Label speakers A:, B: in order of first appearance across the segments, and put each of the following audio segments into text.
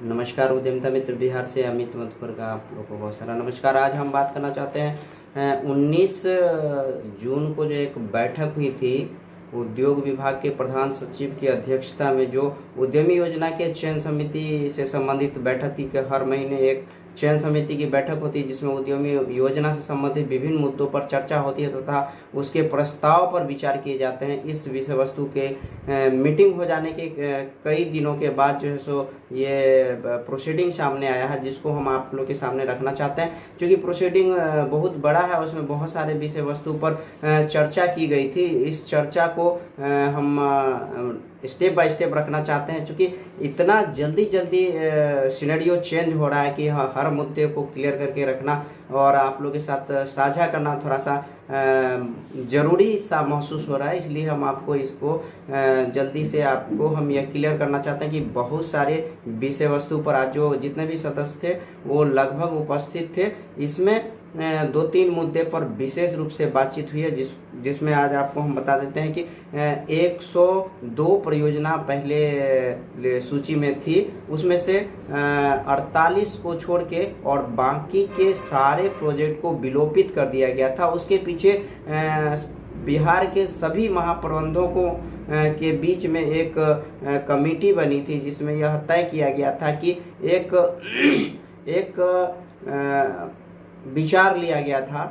A: नमस्कार उद्यमिता मित्र बिहार से अमित मधुकर का आप लोगों को बहुत सारा नमस्कार। आज हम बात करना चाहते हैं 19 जून को जो एक बैठक हुई थी उद्योग विभाग के प्रधान सचिव की अध्यक्षता में, जो उद्यमी योजना के चयन समिति से संबंधित बैठक थी। कि हर महीने एक चयन समिति की बैठक होती है जिसमें उद्यमी योजना से संबंधित विभिन्न मुद्दों पर चर्चा होती है तथा उसके प्रस्ताव पर विचार किए जाते हैं। इस विषय वस्तु के मीटिंग हो जाने के कई दिनों के बाद जो है सो ये प्रोसीडिंग सामने आया है, जिसको हम आप लोग के सामने रखना चाहते हैं। क्योंकि प्रोसीडिंग बहुत बड़ा है, उसमें बहुत सारे विषय वस्तु पर चर्चा की गई थी। इस चर्चा को हम स्टेप बाय स्टेप रखना चाहते हैं, क्योंकि इतना जल्दी सिनेरियो चेंज हो रहा है कि हर मुद्दे को क्लियर करके रखना और आप लोगों के साथ साझा करना थोड़ा सा जरूरी सा महसूस हो रहा है। इसलिए हम आपको इसको जल्दी से आपको हम यह क्लियर करना चाहते हैं कि बहुत सारे विषय वस्तु पर आज जो जितने भी सदस्य थे वो लगभग उपस्थित थे। इसमें 2-3 मुद्दे पर विशेष रूप से बातचीत हुई है, जिसमें आज आपको हम बता देते हैं कि 102 परियोजना पहले सूची में थी, उसमें से 48 को छोड़ के और बाकी के सारे प्रोजेक्ट को विलोपित कर दिया गया था। उसके पीछे बिहार के सभी महाप्रबंधकों के बीच में एक कमेटी बनी थी, जिसमें यह तय किया गया था कि एक विचार लिया गया था,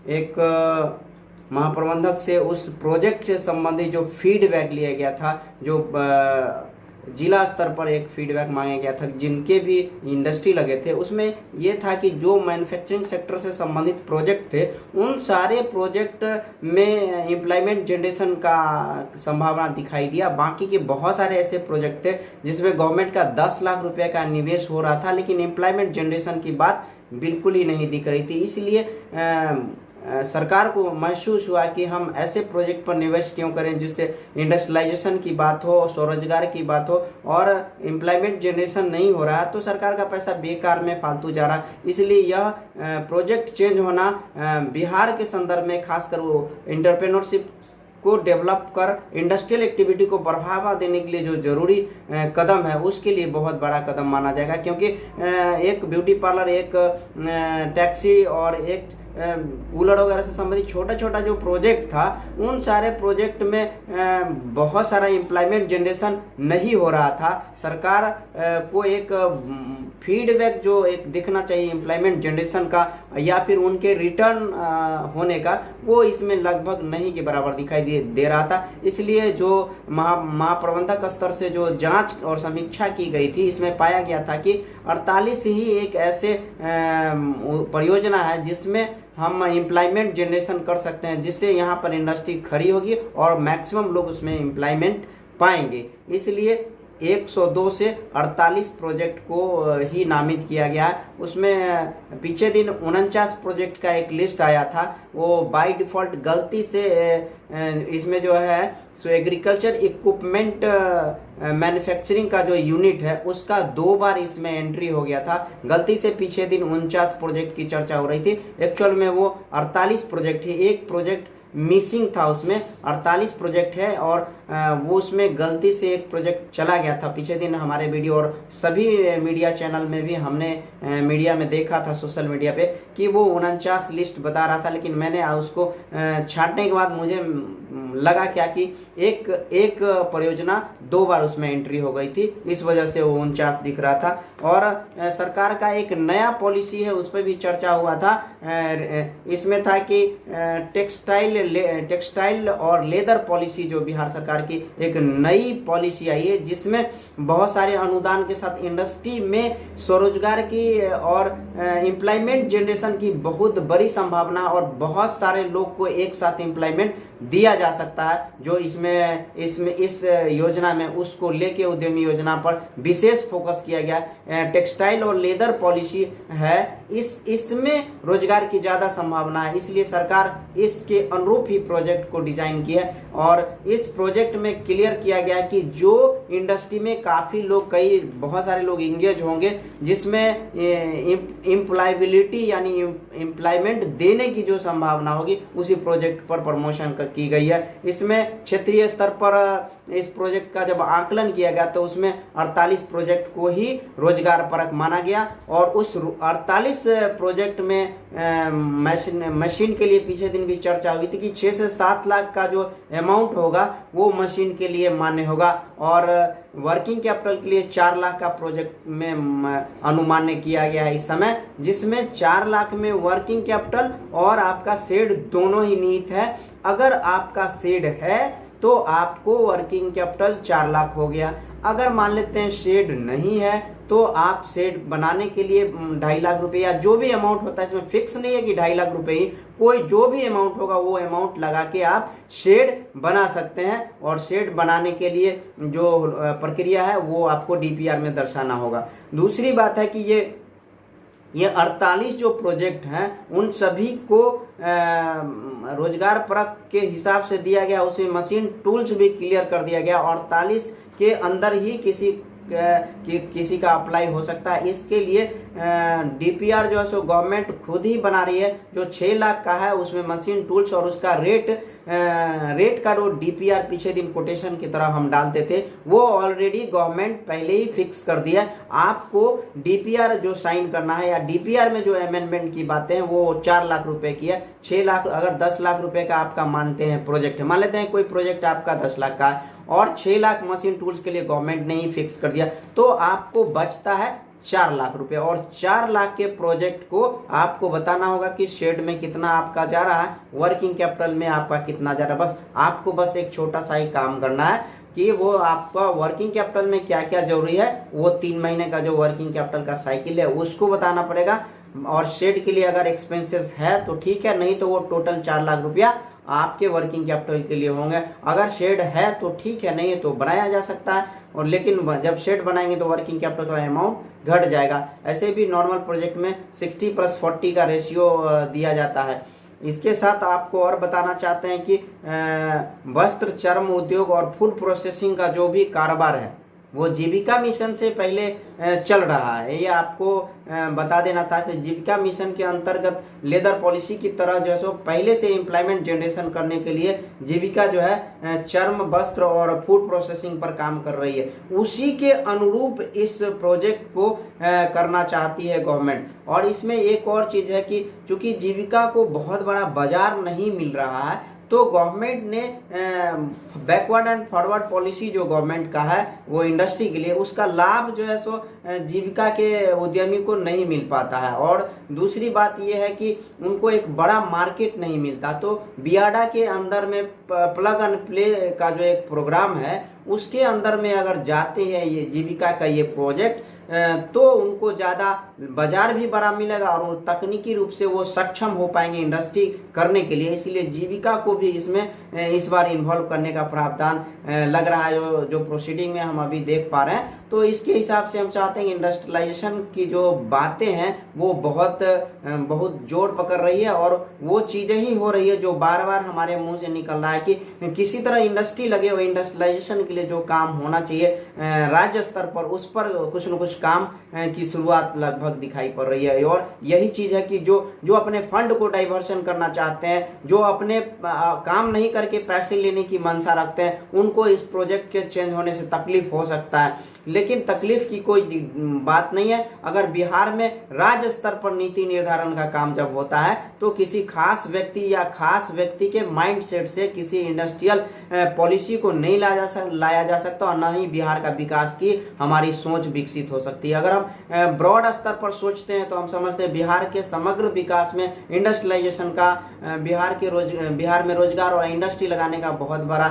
A: एक महाप्रबंधक से उस प्रोजेक्ट से संबंधित जो फीडबैक लिया गया था, जो जिला स्तर पर एक फीडबैक मांगा गया था जिनके भी इंडस्ट्री लगे थे। उसमें ये था कि जो मैन्युफैक्चरिंग सेक्टर से संबंधित प्रोजेक्ट थे उन सारे प्रोजेक्ट में एम्प्लॉयमेंट जनरेशन का संभावना दिखाई दिया। बाकी के बहुत सारे ऐसे प्रोजेक्ट थे जिसमें गवर्नमेंट का 10 लाख रुपए का निवेश हो रहा था, लेकिन एम्प्लॉयमेंट जनरेशन की बात बिल्कुल ही नहीं दिख रही थी। इसलिए सरकार को महसूस हुआ कि हम ऐसे प्रोजेक्ट पर निवेश क्यों करें जिससे इंडस्ट्रियलाइजेशन की बात हो, स्वरोजगार की बात हो और एम्प्लॉयमेंट जनरेशन नहीं हो रहा, तो सरकार का पैसा बेकार में फालतू जा रहा। इसलिए यह प्रोजेक्ट चेंज होना बिहार के संदर्भ में खासकर वो एंटरप्रेन्योरशिप को डेवलप कर इंडस्ट्रियल एक्टिविटी को बढ़ावा देने के लिए जो जरूरी कदम है उसके लिए बहुत बड़ा कदम माना जाएगा। क्योंकि एक ब्यूटी पार्लर, एक टैक्सी और एक कूलर वगैरह से संबंधित छोटा छोटा जो प्रोजेक्ट था, उन सारे प्रोजेक्ट में बहुत सारा एम्प्लॉयमेंट जनरेशन नहीं हो रहा था। सरकार को एक फीडबैक जो एक दिखना चाहिए एम्प्लॉयमेंट जनरेशन का या फिर उनके रिटर्न होने का, वो इसमें लगभग नहीं के बराबर दिखाई दे रहा था। इसलिए जो महाप्रबंधक स्तर से जो जांच और समीक्षा की गई थी, इसमें पाया गया था कि 48 ही एक ऐसे परियोजना है जिसमें हम एम्प्लॉयमेंट जनरेशन कर सकते हैं, जिससे यहाँ पर इंडस्ट्री खड़ी होगी और मैक्सिमम लोग उसमें एम्प्लॉयमेंट पाएंगे। इसलिए 102 से 48 प्रोजेक्ट को ही नामित किया गया है। उसमें पीछे दिन 49 प्रोजेक्ट का एक लिस्ट आया था, वो बाय डिफॉल्ट गलती से इसमें जो है सो एग्रीकल्चर इक्विपमेंट मैन्युफैक्चरिंग का जो यूनिट है उसका 2 बार इसमें एंट्री हो गया था। गलती से पीछे दिन 49 प्रोजेक्ट की चर्चा हो रही थी, एक्चुअल में वो 48 प्रोजेक्ट ही, एक प्रोजेक्ट मिसिंग था। उसमें 48 प्रोजेक्ट है और वो उसमें गलती से एक प्रोजेक्ट चला गया था। पीछे दिन हमारे वीडियो और सभी मीडिया चैनल में भी हमने मीडिया में देखा था, सोशल मीडिया पे, कि वो 49 लिस्ट बता रहा था, लेकिन मैंने उसको छांटने के बाद मुझे लगा क्या कि एक परियोजना 2 बार उसमें एंट्री हो गई थी, इस वजह से वो 49 दिख रहा था। और सरकार का एक नया पॉलिसी है, उस पर भी चर्चा हुआ था। इसमें था कि टेक्सटाइल और लेदर पॉलिसी, जो बिहार सरकार की एक नई पॉलिसी आई है, जिसमें बहुत सारे अनुदान के साथ इंडस्ट्री में स्वरोजगार की और एम्प्लॉयमेंट जनरेशन की बहुत बड़ी संभावना और बहुत सारे लोग को एक साथ एम्प्लॉयमेंट दिया जा सकता है। जो इस योजना में उसको लेके उद्यमी योजना पर विशेष फोकस किया गया। टेक्सटाइल और लेदर पॉलिसी है, इसमें रोजगार की ज्यादा संभावना है, इसलिए सरकार इसके अनुरूप ही प्रोजेक्ट को डिजाइन किया है। और इस प्रोजेक्ट प्रोजेक्ट में क्लियर किया गया है कि जो इंडस्ट्री में काफ़ी लोग बहुत सारे लोग इंगेज होंगे, जिसमें एम्प्लॉयबिलिटी यानी एम्प्लॉयमेंट देने की जो संभावना होगी, उसी प्रोजेक्ट पर प्रमोशन की गई है। इसमें क्षेत्रीय स्तर पर इस प्रोजेक्ट का जब आकलन किया गया तो उसमें 48 प्रोजेक्ट को ही रोजगार परक माना गया, और उस 48 प्रोजेक्ट में मशीन के लिए पीछे दिन भी चर्चा हुई थी कि 6 से 7 लाख का जो अमाउंट होगा वो मशीन के लिए मान्य होगा, और वर्किंग कैपिटल के लिए 4 लाख का प्रोजेक्ट में अनुमान्य किया गया है इस समय, जिसमें 4 लाख में वर्किंग कैपिटल और आपका शेड दोनों ही निहित है। अगर आपका शेड है तो आपको वर्किंग कैपिटल 4 लाख हो गया। अगर मान लेते हैं शेड नहीं है तो आप शेड बनाने के लिए 2.5 लाख रुपए या जो भी अमाउंट होता है, इसमें फिक्स नहीं है कि 2.5 लाख रुपए ही, कोई जो भी अमाउंट होगा वो अमाउंट लगा के आप शेड बना सकते हैं। और शेड बनाने के लिए जो प्रक्रिया है वो आपको डीपीआर में दर्शाना होगा। दूसरी बात है कि ये 48 जो प्रोजेक्ट हैं उन सभी को रोजगार परक के हिसाब से दिया गया, उसमें मशीन टूल्स भी क्लियर कर दिया गया। 48 के अंदर ही किसी का अप्लाई हो सकता है। इसके लिए डीपीआर जो है सो गवर्नमेंट खुद ही बना रही है। जो 6 लाख का है उसमें मशीन टूल्स और उसका रेट का जो डीपीआर पीछे दिन कोटेशन की तरह हम डालते थे वो ऑलरेडी गवर्नमेंट पहले ही फिक्स कर दिया है। आपको डीपीआर जो साइन करना है या डीपीआर में जो अमेंडमेंट की बातें हैं वो 4 लाख रुपए की है। 6 लाख अगर 10 लाख रुपए का आपका मानते हैं प्रोजेक्ट है, मान लेते हैं कोई प्रोजेक्ट आपका 10 लाख का है और 6 लाख मशीन टूल्स के लिए गवर्नमेंट ने ही फिक्स कर दिया, तो आपको बचता है 4 लाख रुपए। और 4 लाख के प्रोजेक्ट को आपको बताना होगा कि शेड में कितना आपका जा रहा है, वर्किंग कैपिटल में आपका कितना जा रहा है। आपको बस एक छोटा सा ही काम करना है कि वो आपका वर्किंग कैपिटल में क्या क्या जरूरी है, वो 3 महीने का जो वर्किंग कैपिटल का साइकिल है उसको बताना पड़ेगा। और शेड के लिए अगर एक्सपेंसेस है तो ठीक है, नहीं तो वो टोटल 4 लाख रुपया आपके वर्किंग कैपिटल के लिए होंगे। अगर शेड है तो ठीक है, नहीं है तो बनाया जा सकता है। और लेकिन जब शेड बनाएंगे तो वर्किंग कैपिटल का अमाउंट घट जाएगा। ऐसे भी नॉर्मल प्रोजेक्ट में 60+40 का रेशियो दिया जाता है। इसके साथ आपको और बताना चाहते हैं कि वस्त्र, चर्म उद्योग और फूड प्रोसेसिंग का जो भी कारोबार है वो जीविका मिशन से पहले चल रहा है। ये आपको बता देना था कि जीविका मिशन के अंतर्गत लेदर पॉलिसी की तरह जो है सो पहले से एम्प्लॉयमेंट जनरेशन करने के लिए जीविका जो है चर्म, वस्त्र और फूड प्रोसेसिंग पर काम कर रही है। उसी के अनुरूप इस प्रोजेक्ट को करना चाहती है गवर्नमेंट। और इसमें एक और चीज है कि चूंकि जीविका को बहुत बड़ा बाजार नहीं मिल रहा है तो गवर्नमेंट ने बैकवर्ड एंड फॉरवर्ड पॉलिसी जो गवर्नमेंट का है वो इंडस्ट्री के लिए, उसका लाभ जो है सो जीविका के उद्यमी को नहीं मिल पाता है। और दूसरी बात ये है कि उनको एक बड़ा मार्केट नहीं मिलता। तो बियाडा के अंदर में प्लग एंड प्ले का जो एक प्रोग्राम है उसके अंदर में अगर जाते हैं ये जीविका का ये प्रोजेक्ट तो उनको ज़्यादा बाजार भी बड़ा मिलेगा और तकनीकी रूप से वो सक्षम हो पाएंगे इंडस्ट्री करने के लिए। इसलिए जीविका को भी इसमें इस बार इन्वॉल्व करने का प्रावधान लग रहा है जो प्रोसीडिंग में हम अभी देख पा रहे हैं। तो इसके हिसाब से हम चाहते हैं कि इंडस्ट्रियलाइजेशन की जो बातें हैं वो बहुत जोर पकड़ रही है और वो चीज़ें ही हो रही है जो बार बार हमारे मुंह से निकल रहा है कि किसी तरह इंडस्ट्री लगे हुए, इंडस्ट्रियलाइजेशन के लिए जो काम होना चाहिए राज्य स्तर पर, उस पर कुछ न कुछ काम की शुरुआत लगभग दिखाई पड़ रही है। और यही चीज है कि जो अपने फंड को डाइवर्शन करना चाहते हैं, जो अपने काम नहीं करके पैसे लेने की मंशा रखते हैं, उनको इस प्रोजेक्ट के चेंज होने से तकलीफ हो सकता है। लेकिन तकलीफ की कोई बात नहीं है। अगर बिहार में राज्य स्तर पर नीति निर्धारण का काम जब होता है तो किसी खास व्यक्ति या खास व्यक्ति के माइंडसेट से किसी इंडस्ट्रियल पॉलिसी को नहीं लाया जा सकता और न ही बिहार का विकास की हमारी सोच विकसित हो सकती है। अगर हम ब्रॉड स्तर पर सोचते हैं तो हम समझते हैं बिहार के समग्र विकास में इंडस्ट्रियलाइजेशन का बिहार में रोजगार और इंडस्ट्री लगाने का बहुत बड़ा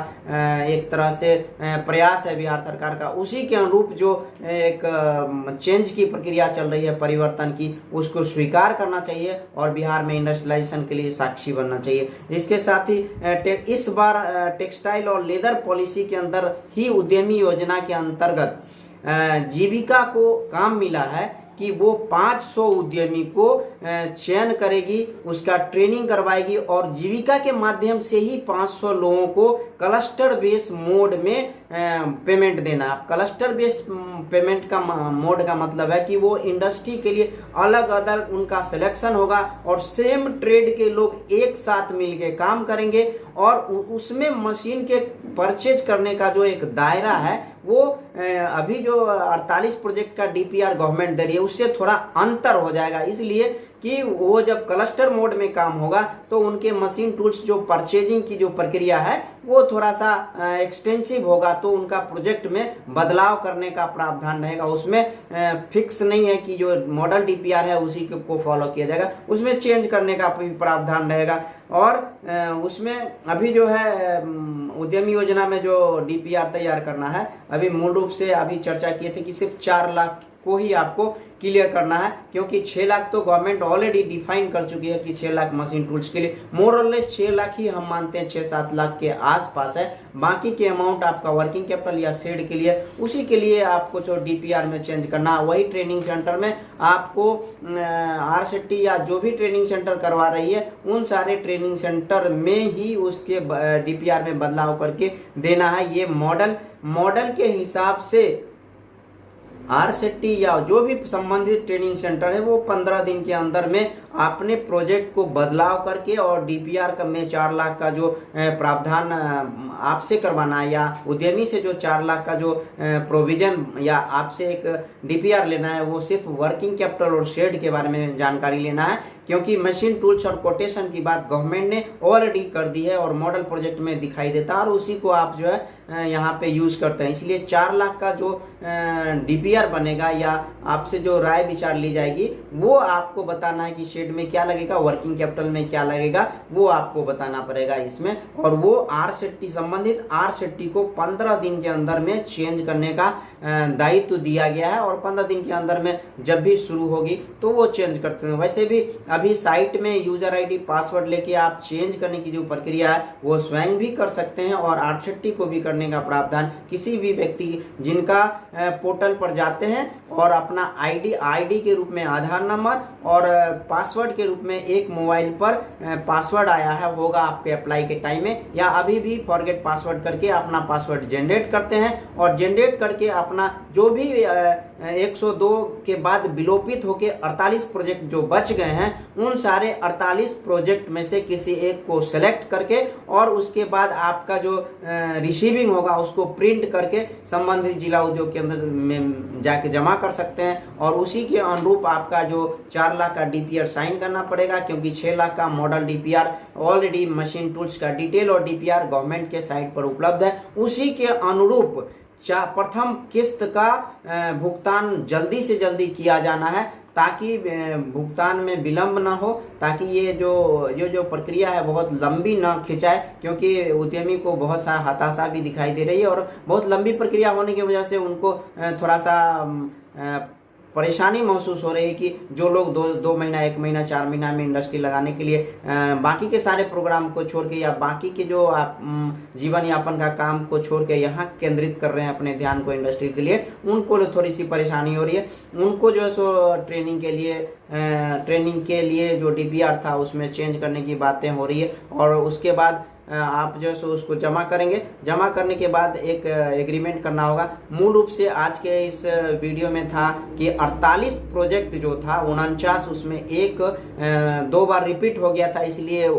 A: एक तरह से प्रयास है बिहार सरकार का। उसी के अनुरूप जो एक चेंज की प्रक्रिया चल रही है परिवर्तन की, उसको स्वीकार करना चाहिए और बिहार में इंडस्ट्रियलाइजेशन के लिए साक्षी बनना चाहिए। इसके साथ ही इस बार टेक्सटाइल और लेदर पॉलिसी के अंदर ही उद्यमी योजना के अंतर्गत जीविका को काम मिला है कि वो 500 उद्यमी को चयन करेगी, उसका ट्रेनिंग करवाएगी और जीविका के माध्यम से ही 500 लोगों को क्लस्टर बेस्ड मोड में पेमेंट देना। क्लस्टर बेस्ड पेमेंट का मोड का मतलब है कि वो इंडस्ट्री के लिए अलग अलग उनका सिलेक्शन होगा और सेम ट्रेड के लोग एक साथ मिलके काम करेंगे और उसमें मशीन के परचेज करने का जो एक दायरा है वो अभी जो 48 प्रोजेक्ट का डीपीआर गवर्नमेंट दे रही है उससे थोड़ा अंतर हो जाएगा, इसलिए कि वो जब क्लस्टर मोड में काम होगा तो उनके मशीन टूल्स जो परचेजिंग की जो प्रक्रिया है वो थोड़ा सा एक्सटेंसिव होगा, तो उनका प्रोजेक्ट में बदलाव करने का प्रावधान रहेगा। उसमें फिक्स नहीं है कि जो मॉडल डीपीआर है उसी को फॉलो किया जाएगा, उसमें चेंज करने का प्रावधान रहेगा। और उसमें अभी जो है उद्यमी योजना में जो डीपीआर तैयार करना है, अभी मूल रूप से अभी चर्चा किए थे कि सिर्फ 4 लाख को ही आपको क्लियर करना है, क्योंकि 6 लाख तो गवर्नमेंट ऑलरेडी डिफाइन कर चुकी है कि 6 लाख मशीन टूल्स के लिए, मोर और लेस 6 लाख ही हम मानते हैं, 6-7 लाख के आसपास है। बाकी के अमाउंट आपका वर्किंग कैपिटल या शेड के लिए, उसी के लिए आपको जो डीपीआर में चेंज करना है। वही ट्रेनिंग सेंटर में आपको आरसेटी या जो भी ट्रेनिंग सेंटर करवा रही है उन सारे ट्रेनिंग सेंटर में ही उसके डीपीआर में बदलाव करके देना है। ये मॉडल के हिसाब से आरसेटी या जो भी संबंधित ट्रेनिंग सेंटर है वो 15 दिन के अंदर में अपने प्रोजेक्ट को बदलाव करके और डीपीआर में 4 लाख का जो प्रावधान आपसे करवाना है या उद्यमी से जो 4 लाख का जो प्रोविजन या आपसे एक डीपीआर लेना है वो सिर्फ वर्किंग कैपिटल और शेड के बारे में जानकारी लेना है, क्योंकि मशीन टूल्स और कोटेशन की बात गवर्नमेंट ने ऑलरेडी कर दी है और मॉडल प्रोजेक्ट में दिखाई देता है और उसी को आप जो है यहाँ पे यूज करते हैं। इसलिए 4 लाख का जो डीपीआर बनेगा या आपसे जो राय विचार ली जाएगी वो आपको बताना है कि शेड में क्या लगेगा, वर्किंग कैपिटल में क्या लगेगा, वो आपको बताना पड़ेगा इसमें। और वो आरसेटी संबंधित आरसेटी को 15 दिन के अंदर में चेंज करने का दायित्व दिया गया है और 15 दिन के अंदर में जब भी शुरू होगी तो वो चेंज करते हैं। वैसे भी अभी साइट में यूजर आईडी पासवर्ड लेके आप चेंज करने की जो प्रक्रिया है वो स्वयं भी कर सकते हैं और आरसेटी को भी करने का प्रावधान किसी भी व्यक्ति जिनका पोर्टल पर जाते हैं और अपना आईडी के रूप में आधार नंबर और पासवर्ड के रूप में एक मोबाइल पर पासवर्ड आया है होगा आपके अप्लाई के टाइम में, या अभी भी फॉरगेट पासवर्ड करके अपना पासवर्ड जनरेट करते हैं और जनरेट करके अपना जो भी 102 के बाद विलोपित होके 48 प्रोजेक्ट जो बच गए हैं उन सारे 48 प्रोजेक्ट में से किसी एक को सिलेक्ट करके और उसके बाद आपका जो रिसीविंग होगा उसको प्रिंट करके संबंधित जिला उद्योग केंद्र में जाके जमा कर सकते हैं और उसी के अनुरूप आपका जो 4 लाख का डीपीआर साइन करना पड़ेगा, क्योंकि 6 लाख का model DPR already machine tools का डिटेल और डीपीआर गवर्नमेंट के साइट पर उपलब्ध है। उसी के अनुरूप प्रथम किस्त का भुगतान जल्दी से जल्दी किया जाना है ताकि भुगतान में विलंब ना हो, ताकि ये जो प्रक्रिया है बहुत लंबी ना खिंचाए, क्योंकि उद्यमी को बहुत सारा हताशा भी दिखाई दे रही है और बहुत लंबी प्रक्रिया होने की वजह से उनको थोड़ा सा परेशानी महसूस हो रही है कि जो लोग दो महीना 1 महीना 4 महीना में इंडस्ट्री लगाने के लिए बाकी के सारे प्रोग्राम को छोड़ के या बाकी के जो आप जीवन यापन का काम को छोड़ के यहाँ केंद्रित कर रहे हैं अपने ध्यान को इंडस्ट्री के लिए, उनको थोड़ी सी परेशानी हो रही है। उनको जो है सो ट्रेनिंग के लिए जो डीपीआर था उसमें चेंज करने की बातें हो रही है और उसके बाद आप जो है सो उसको जमा करेंगे। जमा करने के बाद एक एग्रीमेंट करना होगा। मूल रूप से आज के इस वीडियो में था कि 48 प्रोजेक्ट जो था 49 उसमें एक 2 बार रिपीट हो गया था, इसलिए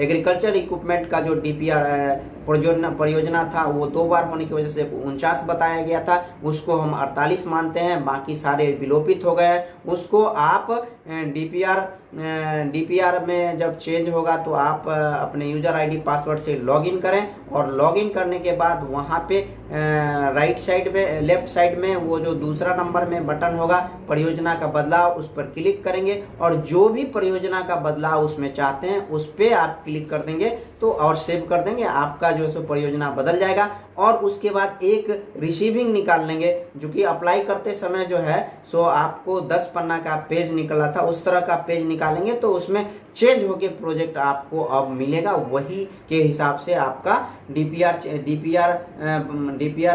A: एग्रीकल्चर इक्विपमेंट का जो डीपीआर परियोजना था वो 2 बार होने की वजह से 49 बताया गया था, उसको हम 48 मानते हैं, बाकी सारे विलोपित हो गए। उसको आप डीपीआर में जब चेंज होगा तो आप अपने यूजर आईडी पासवर्ड से लॉगिन करें और लॉगिन करने के बाद वहाँ पे राइट साइड में लेफ्ट साइड में वो जो दूसरा नंबर में बटन होगा परियोजना का बदलाव, उस पर क्लिक करेंगे और जो भी परियोजना का बदलाव उसमें चाहते हैं उस पर आप क्लिक कर देंगे तो और सेव कर देंगे, आपका जो है सो परियोजना बदल जाएगा और उसके बाद एक रिसीविंग निकाल लेंगे, जो कि अप्लाई करते समय जो है सो आपको 10 पन्ना का पेज निकला था, उस तरह का पेज निकालेंगे तो उसमें चेंज होके प्रोजेक्ट आपको अब मिलेगा। वही के हिसाब से आपका डीपीआर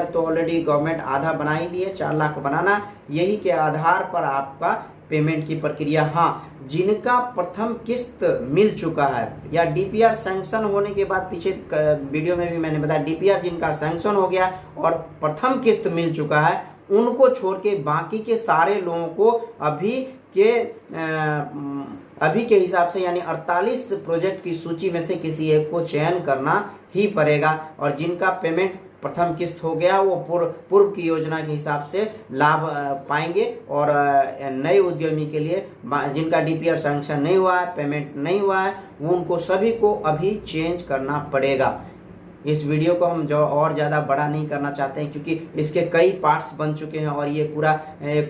A: तो ऑलरेडी गवर्नमेंट आधा बना ही दी है, 4 लाख बनाना, यही के आधार पर आपका पेमेंट की प्रक्रिया। हाँ, जिनका प्रथम किस्त मिल चुका है या डीपीआर सैंक्शन होने के बाद, पीछे वीडियो में भी मैंने बताया, डीपीआर जिनका सैंक्शन हो गया और प्रथम किस्त मिल चुका है, उनको छोड़ के बाकी के सारे लोगों को अभी के हिसाब से यानी 48 प्रोजेक्ट की सूची में से किसी एक को चयन करना ही पड़ेगा। और जिनका पेमेंट प्रथम किस्त हो गया वो पूर्व की योजना के हिसाब से लाभ पाएंगे। और नए उद्यमी के लिए जिनका डीपीआर सैंक्शन नहीं हुआ है, पेमेंट नहीं हुआ है, वो उनको सभी को अभी चेंज करना पड़ेगा। इस वीडियो को हम जो और ज़्यादा बड़ा नहीं करना चाहते हैं, क्योंकि इसके कई पार्ट्स बन चुके हैं और ये पूरा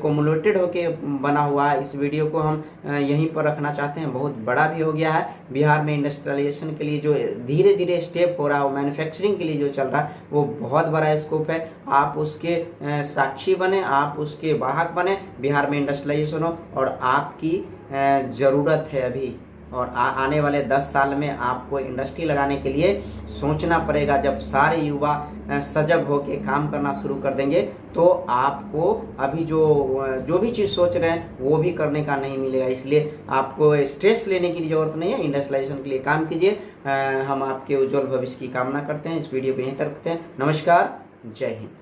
A: कोमुलेटेड होके बना हुआ है। इस वीडियो को हम यहीं पर रखना चाहते हैं, बहुत बड़ा भी हो गया है। बिहार में इंडस्ट्रियलाइजेशन के लिए जो धीरे धीरे स्टेप हो रहा है, वो मैन्युफैक्चरिंग के लिए जो चल रहा है, वो बहुत बड़ा स्कोप है। आप उसके साक्षी बने, आप उसके वाहक बने, बिहार में इंडस्ट्रियलाइजेशन हो, और आपकी ज़रूरत है अभी। और आने वाले 10 साल में आपको इंडस्ट्री लगाने के लिए सोचना पड़ेगा। जब सारे युवा सजग होकर काम करना शुरू कर देंगे तो आपको अभी जो भी चीज़ सोच रहे हैं वो भी करने का नहीं मिलेगा। इसलिए आपको स्ट्रेस लेने की जरूरत नहीं है, इंडस्ट्रियलाइजेशन के लिए काम कीजिए। हम आपके उज्जवल भविष्य की कामना करते हैं। इस वीडियो को यहीं तक रखते हैं। नमस्कार, जय हिंद।